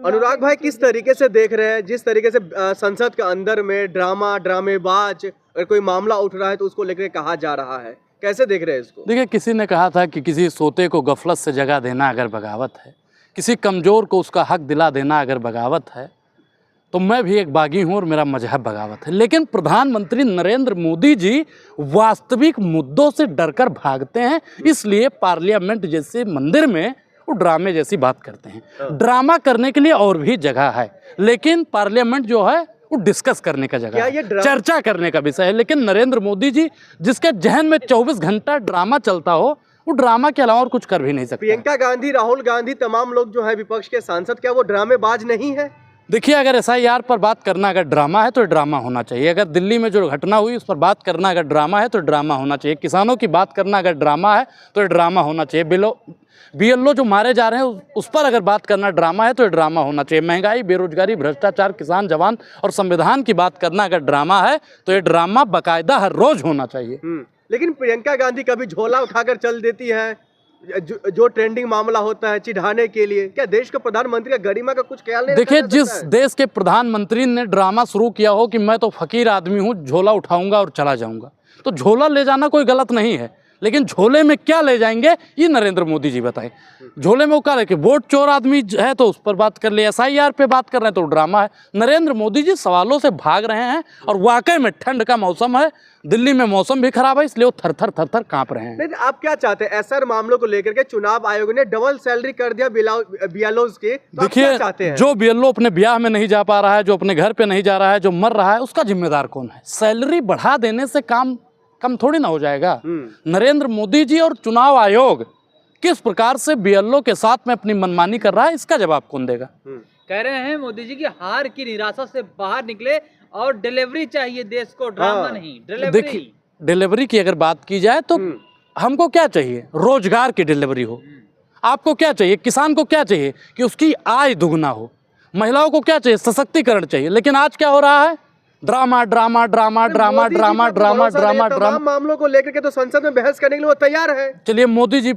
अनुराग भाई किस तरीके से देख रहे हैं, जिस तरीके से संसद के अंदर में ड्रामेबाज अगर कोई मामला उठ रहा है तो उसको लेकर कहा जा रहा है, कैसे देख रहे हैं इसको? देखिए, किसी ने कहा था कि किसी सोते को गफलत से जगा देना अगर बगावत है, किसी कमज़ोर को उसका हक दिला देना अगर बगावत है, तो मैं भी एक बागी हूँ और मेरा मजहब बगावत है। लेकिन प्रधानमंत्री नरेंद्र मोदी जी वास्तविक मुद्दों से डरकर भागते हैं, इसलिए पार्लियामेंट जैसे मंदिर में वो ड्रामे जैसी बात करते हैं। ड्रामा करने के लिए और भी जगह है, लेकिन पार्लियामेंट जो है वो डिस्कस करने का जगह है, चर्चा करने का विषय है। लेकिन नरेंद्र मोदी जी जिसके जहन में 24 घंटा ड्रामा चलता हो, वो ड्रामा के अलावा और कुछ कर भी नहीं सकते। प्रियंका गांधी, राहुल गांधी, तमाम लोग जो है विपक्ष के सांसद, क्या वो ड्रामेबाज नहीं है? देखिए, अगर SIR पर बात करना अगर ड्रामा है तो ड्रामा होना चाहिए। अगर दिल्ली में जो घटना हुई उस पर बात करना अगर ड्रामा है तो ड्रामा होना चाहिए। किसानों की बात करना अगर ड्रामा है तो ड्रामा होना चाहिए। BLO जो मारे जा रहे हैं उस पर अगर बात करना ड्रामा है तो ड्रामा होना चाहिए। महंगाई, बेरोजगारी, भ्रष्टाचार, किसान, जवान और संविधान की बात करना अगर ड्रामा है तो ये ड्रामा बाकायदा हर रोज होना चाहिए। लेकिन प्रियंका गांधी कभी झोला उठाकर चल देती है, जो ट्रेंडिंग मामला होता है चिढ़ाने के लिए। क्या देश के प्रधानमंत्री का गरिमा का कुछ ख्याल नहीं? देखिए, जिस देश के प्रधानमंत्री ने ड्रामा शुरू किया हो कि मैं तो फकीर आदमी हूँ, झोला उठाऊंगा और चला जाऊंगा, तो झोला ले जाना कोई गलत नहीं है, लेकिन झोले में क्या ले जाएंगे ये नरेंद्र मोदी जी बताएं। झोले में वो क्या लेके, वोट चोर आदमी है तो उस पर बात कर ले, SIR पे बात कर रहे हैं तो ड्रामा है। नरेंद्र मोदी जी सवालों से भाग रहे हैं और वाकई में ठंड का मौसम है, दिल्ली में मौसम भी खराब है, इसलिए वो थर थर कांप रहे हैं। नहीं, आप क्या चाहते हैं? SR मामलों को लेकर के चुनाव आयोग ने डबल सैलरी कर दिया BLOs के, तो देखिए, जो BLO अपने ब्याह में नहीं जा पा रहा है, जो अपने घर पे नहीं जा रहा है, जो मर रहा है, उसका जिम्मेदार कौन है? सैलरी बढ़ा देने से काम कम थोड़ी ना हो जाएगा। नरेंद्र मोदी जी और चुनाव आयोग किस प्रकार से BLO के साथ में अपनी मनमानी कर रहा है, इसका जवाब कौन देगा? कह रहे हैं मोदी जी की हार की निराशा से बाहर निकले और डिलीवरी चाहिए देश को, ड्रामा नहीं। देखिए, डिलीवरी की अगर बात की जाए तो हमको क्या चाहिए? रोजगार की डिलीवरी हो। आपको क्या चाहिए? किसान को क्या चाहिए? कि उसकी आय दुगना हो। महिलाओं को क्या चाहिए? सशक्तिकरण चाहिए। लेकिन आज क्या हो रहा है? Drama drama drama drama drama drama drama drama. मामलों को लेकर के तो संसद में बहस करने के लिए वो तैयार है। चलिए, मोदी जी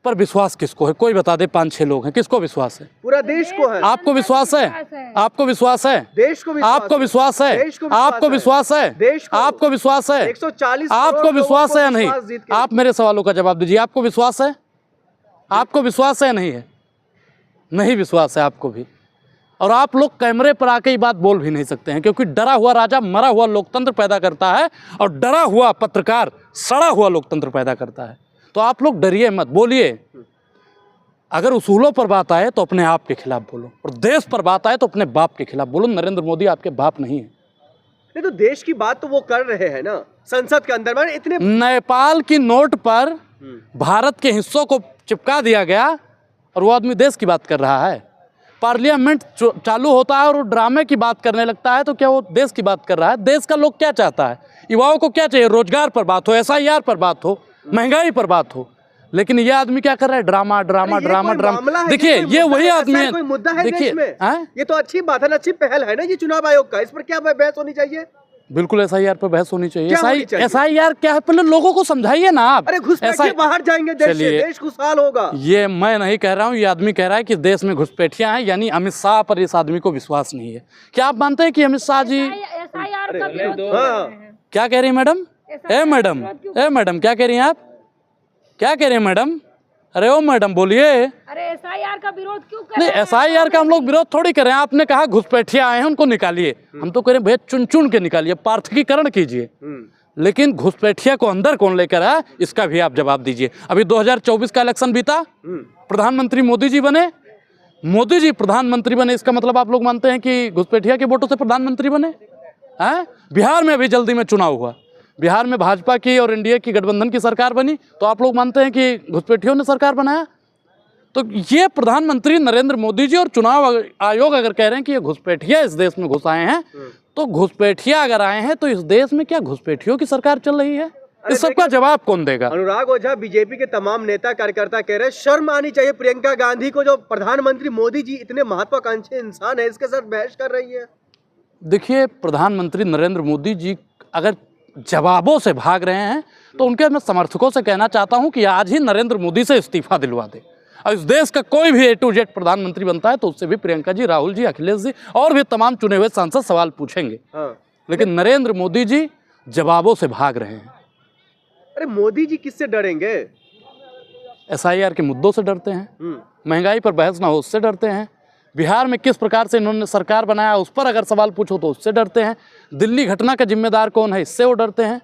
पर विश्वास किसको है? कोई बता दे। 5-6 लोग हैं, किसको विश्वास है? पूरा देश को है। आपको विश्वास है? आपको विश्वास है? देश को आपको विश्वास है? आपको विश्वास है? आपको विश्वास है? 140 आपको विश्वास है या नहीं? आप मेरे सवालों का जवाब दीजिए। आपको विश्वास है? आपको विश्वास है या नहीं है? नहीं विश्वास है आपको भी। और आप लोग कैमरे पर आके ये बात बोल भी नहीं सकते हैं, क्योंकि डरा हुआ राजा मरा हुआ लोकतंत्र पैदा करता है और डरा हुआ पत्रकार सड़ा हुआ लोकतंत्र पैदा करता है। तो आप लोग डरिए मत, बोलिए। अगर उसूलों पर बात आए तो अपने आप के खिलाफ बोलो, और देश पर बात आए तो अपने बाप के खिलाफ बोलो। नरेंद्र मोदी आपके बाप नहीं है। नहीं तो देश की बात तो वो कर रहे हैं ना संसद के अंदर। मैंने इतने नेपाल की नोट पर भारत के हिस्सों को चिपका दिया गया और वो आदमी देश की बात कर रहा है। पार्लियामेंट चालू होता है और वो ड्रामे की बात करने लगता है, तो क्या वो देश की बात कर रहा है? देश का लोग क्या चाहता है? युवाओं को क्या चाहिए? रोजगार पर बात हो, SIR पर बात हो, महंगाई पर बात हो। लेकिन ये आदमी क्या कर रहा है? Drama drama drama drama. देखिए, ये वही आदमी है। कोई मुद्दा है देखिए, देश में? ये तो अच्छी बात है, अच्छी पहल है ना ये चुनाव आयोग का। इस पर क्या बहस होनी चाहिए? बिल्कुल SIR पर बहस होनी चाहिए। SIR क्या है, पहले लोगों को समझाइए ना आप। अरे घुसपैठिए बाहर जाएंगे देश से, देश खुशहाल होगा। ये मैं नहीं कह रहा हूँ, ये आदमी कह रहा है कि देश में घुसपैठियां हैं, यानी अमित शाह पर इस आदमी को विश्वास नहीं है। क्या आप मानते हैं कि अमित शाह जी क्या कह रही है? मैडम मैडम क्या कह रही हैं आप? क्या कह रहे हैं मैडम? अरे ओ मैडम बोलिए। अरे SIR का विरोध क्यों कर नहीं, SIR का हम लोग विरोध थोड़ी कर रहे हैं। आपने कहा घुसपैठिया आए हैं उनको निकालिए, हम तो कह रहे हैं भैया चुन चुन के निकालिए, पार्थकीकरण कीजिए। लेकिन घुसपैठिया को अंदर कौन लेकर आया, इसका भी आप जवाब दीजिए। अभी 2024 का इलेक्शन बीता, प्रधानमंत्री मोदी जी बने। मोदी जी प्रधानमंत्री बने, इसका मतलब आप लोग मानते हैं कि घुसपैठिया के वोटों से प्रधानमंत्री बने हैं? बिहार में अभी जल्दी में चुनाव हुआ, बिहार में भाजपा की और NDA की गठबंधन की सरकार बनी, तो आप लोग मानते हैं कि घुसपैठियों ने सरकार बनाया? तो ये प्रधानमंत्री नरेंद्र मोदी जी और चुनाव आयोग अगर कह रहे हैं कि ये घुसपैठिया इस देश में घुस आए हैं, तो घुसपैठिया अगर आए हैं तो इस देश में क्या घुसपैठियों की सरकार चल रही है? इस सबका जवाब कौन देगा? अनुराग ओझा, बीजेपी के तमाम नेता कार्यकर्ता कह रहे हैं शर्म आनी चाहिए प्रियंका गांधी को, जो प्रधानमंत्री मोदी जी इतने महत्वाकांक्षी इंसान है, इसके साथ बहस कर रही है। देखिए, प्रधानमंत्री नरेंद्र मोदी जी अगर जवाबों से भाग रहे हैं तो उनके मैं समर्थकों से कहना चाहता हूं कि आज ही नरेंद्र मोदी से इस्तीफा दिलवा दे। और इस देश का कोई भी A to Z प्रधानमंत्री बनता है तो उससे भी प्रियंका जी, राहुल जी, अखिलेश जी और भी तमाम चुने हुए सांसद सवाल पूछेंगे। हाँ। लेकिन नरेंद्र मोदी जी जवाबों से भाग रहे हैं। अरे मोदी जी किससे डरेंगे? SIR के मुद्दों से डरते हैं, हम्म। महंगाई पर बहस ना हो उससे डरते हैं, बिहार में किस प्रकार से इन्होंने सरकार बनाया उस पर अगर सवाल पूछो तो उससे डरते हैं, दिल्ली घटना का जिम्मेदार कौन है इससे वो डरते हैं।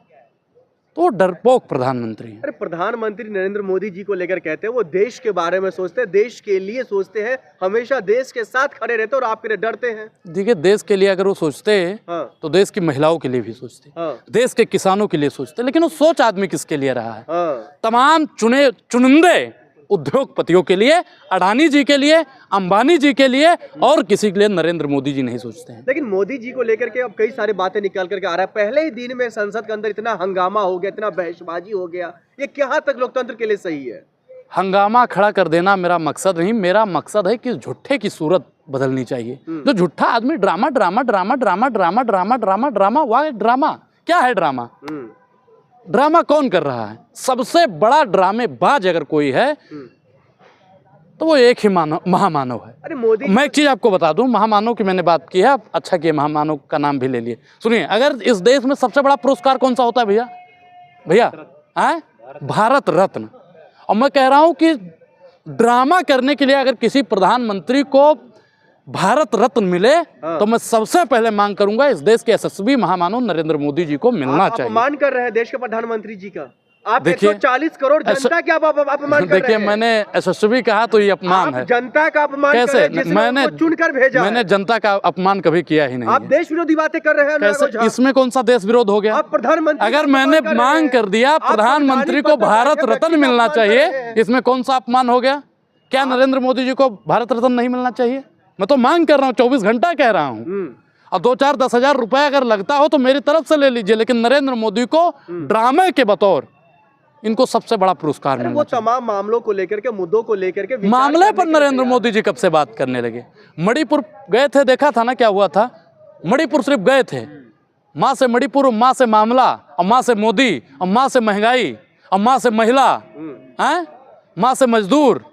तो वो डरपोक प्रधानमंत्री हैं। अरे प्रधानमंत्री नरेंद्र मोदी जी को लेकर कहते हैं वो देश के बारे में सोचते हैं, देश के लिए सोचते हैं, हमेशा देश के साथ खड़े रहते हैं और आपके लिए डरते हैं। देखिए, देश के लिए अगर वो सोचते हाँ। तो देश की महिलाओं के लिए भी सोचते, हाँ। देश के किसानों के लिए सोचते, लेकिन वो सोच आदमी किसके लिए रहा है? हाँ। तमाम चुनिंदे उद्योगपतियों के लिए, अडानी जी के लिए, अंबानी जी के लिए और किसी के लिए नरेंद्र मोदी जी नहीं सोचते हैं। लेकिन मोदी जी को लेकर के अब कई सारी बातें निकल करके आ रहा है। पहले ही दिन में संसद के अंदर इतना हंगामा हो गया, इतना बहसबाजी हो गया, ये क्या तक लोकतंत्र के लिए सही है? हंगामा खड़ा कर देना मेरा मकसद नहीं, मेरा मकसद है कि झूठे की सूरत बदलनी चाहिए। जो झूठा आदमी drama drama drama drama drama drama drama drama वाह ड्रामा क्या है? ड्रामा ड्रामा कौन कर रहा है? सबसे बड़ा ड्रामेबाज अगर कोई है तो वो एक ही महामानव है। अरे मोदी, मैं एक चीज आपको बता दूं, महामानव की मैंने बात की है, आप अच्छा किए महामानव का नाम भी ले लिए। सुनिए, अगर इस देश में सबसे बड़ा पुरस्कार कौन सा होता है भैया? भैया हैं? भारत रत्न। और मैं कह रहा हूं कि ड्रामा करने के लिए अगर किसी प्रधानमंत्री को भारत रत्न मिले तो मैं सबसे पहले मांग करूंगा इस देश के यशस्वी महामानव नरेंद्र मोदी जी को मिलना चाहिए। अपमान कर रहे हैं देश के प्रधानमंत्री जी का। आप देखिए, 140 करोड़ जनता क्या अपमान कर रहे हैं? देखिए, मैंने यशस्वी कहा तो ये अपमान है। जनता का अपमान कर रहे हैं, कैसे? जिसने उनको चुनकर भेजा मैंने है। जनता का अपमान कभी किया ही नहीं आप है। देश विरोधी बातें कर रहे हैं। कैसे? इसमें कौन सा देश विरोध हो गया? आप प्रधानमंत्री अगर मैंने मांग कर दिया प्रधानमंत्री को भारत रत्न मिलना चाहिए, इसमें कौन सा अपमान हो गया? क्या नरेंद्र मोदी जी को भारत रत्न नहीं मिलना चाहिए? मैं तो मांग कर रहा हूँ, 24 घंटा कह रहा हूँ। और 2-4-10 हज़ार रुपए अगर लगता हो तो मेरी तरफ से ले लीजिए, लेकिन नरेंद्र मोदी को ड्रामे के बतौर इनको सबसे बड़ा पुरस्कार मिलना वो चाहिए। तमाम मामलों को लेकर के, मुद्दों को लेकर के मामले पर नरेंद्र मोदी जी कब से बात करने लगे? मणिपुर गए थे, देखा था ना क्या हुआ था? मणिपुर सिर्फ गए थे, माँ से मणिपुर, माँ से मामला, और माँ से मोदी, और माँ से महंगाई, और माँ से महिला, हैं, माँ से मजदूर,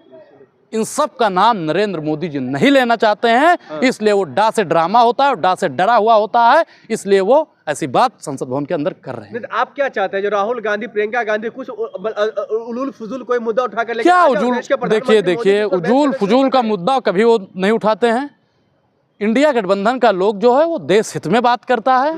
इन सब का नाम नरेंद्र मोदी जी नहीं लेना चाहते हैं। इसलिए वो डा से ड्रामा होता है और डा से डरा हुआ होता है, इसलिए वो ऐसी बात संसद भवन के अंदर कर रहे हैं। आप क्या चाहते हैं? जो राहुल गांधी, प्रियंका गांधी कुछ उलूल फुजूल कोई मुद्दा उठाकर लेके क्या आ जाए, उजूल? देश के प्रधानमंत्री देखिए, मोदी जी को उजूल बहस फुजूल का करें। मुद्दा कभी वो नहीं उठाते हैं। इंडिया गठबंधन का लोग जो है वो देश हित में बात करता है,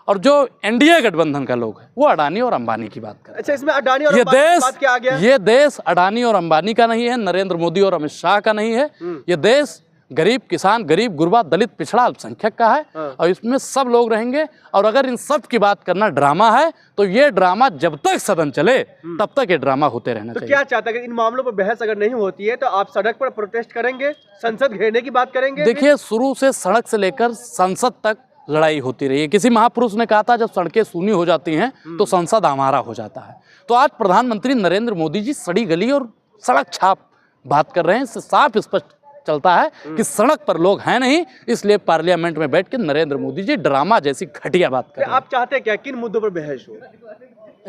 और जो NDA गठबंधन का लोग है वो अडानी और अंबानी की बात करता है। अच्छा, इसमें अडानी और ये अंबानी की देश, बात क्या आ गया? ये देश अडानी और अंबानी का नहीं है, नरेंद्र मोदी और अमित शाह का नहीं है। ये देश गरीब किसान, गरीब गुरबा, दलित, पिछड़ा, अल्पसंख्यक का है, और इसमें सब लोग रहेंगे। और अगर इन सब की बात करना ड्रामा है तो ये ड्रामा जब तक सदन चले तब तक ये ड्रामा होते रहना तो चाहिए। क्या चाहते हैं? इन मामलों पर बहस अगर नहीं होती है तो आप सड़क पर प्रोटेस्ट करेंगे, संसद घेरने की बात करेंगे? देखिए, शुरू से सड़क से लेकर संसद तक लड़ाई होती रही है। किसी महापुरुष ने कहा था, जब सड़कें सूनी हो जाती हैं तो संसद हमारा हो जाता है। तो आज प्रधानमंत्री नरेंद्र मोदी जी सड़ी गली और सड़क छाप बात कर रहे हैं। इससे साफ स्पष्ट चलता है कि सड़क पर लोग हैं नहीं, इसलिए पार्लियामेंट में बैठ के नरेंद्र मोदी जी ड्रामा जैसी घटिया बात कर रहे हैं। आप चाहते हैं क्या? किन मुद्दों पर बहस हो?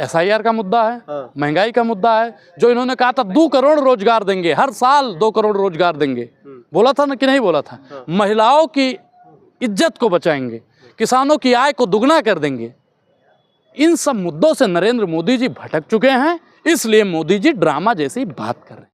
SIR का मुद्दा है, हाँ। महंगाई का मुद्दा है, जो इन्होंने कहा था 2 करोड़ रोजगार देंगे, हर साल 2 करोड़ रोजगार देंगे, बोला था ना कि नहीं बोला था? महिलाओं की इज्जत को बचाएंगे, किसानों की आय को दुगना कर देंगे। इन सब मुद्दों से नरेंद्र मोदी जी भटक चुके हैं, इसलिए मोदी जी ड्रामा जैसी बात कर रहे हैं।